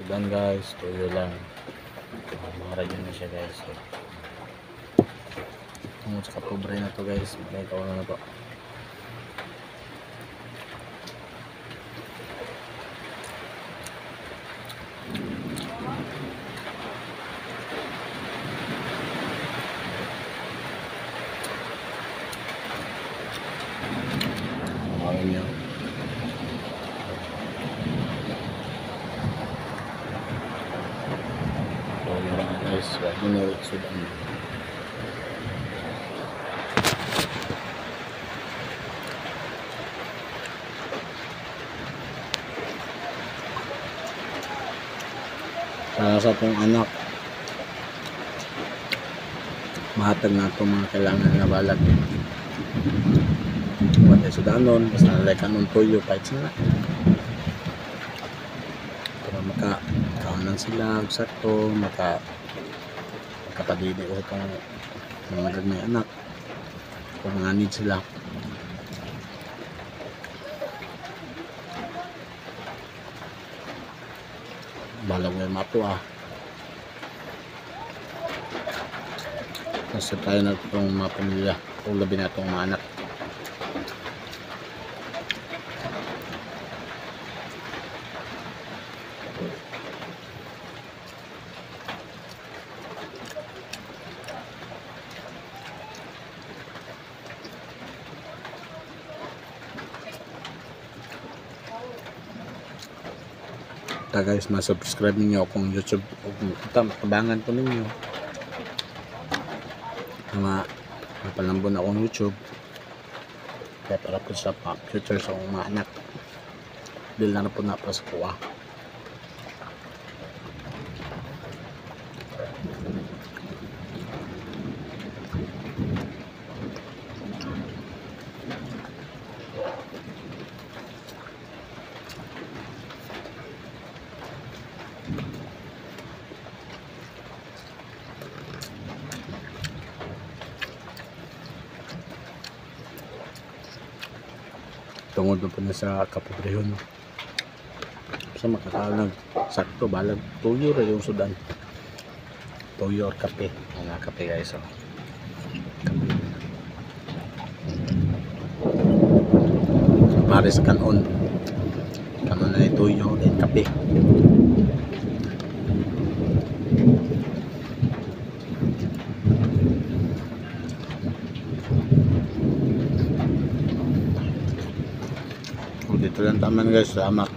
Sudan guys, tuyo lang. Mga radyo na siya guys. Tungkol sa pobre na to guys, may kauna na to. Ayun nyo. Tuyo lang guys, radyo na Sudan. Para sa itong anak, mahatag na itong mga kailangan na balag. Wala Sudanon, basta nalaikan ng tuyo kahit sila. Para makakaunan sila, sakto, makapadili ko itong mga may anak. Kung mga need sila. Balag na mato kasi tayo na itong mga pamilya o labi na itong mga anak. Guys, ma-subscribe niyo akong YouTube kung tabangan po ninyo na mapalambon akong YouTube kaya para po sa future sa akong mga anak dahil na po na po sa kuha. Tungod na po na sa kapobrehon sa makakalag sakto balag tuyo rin yung Sudan, tuyo or kape. Mga kape guys, pares kanon na tuyo and kape. Dito lang taman guys, salamat.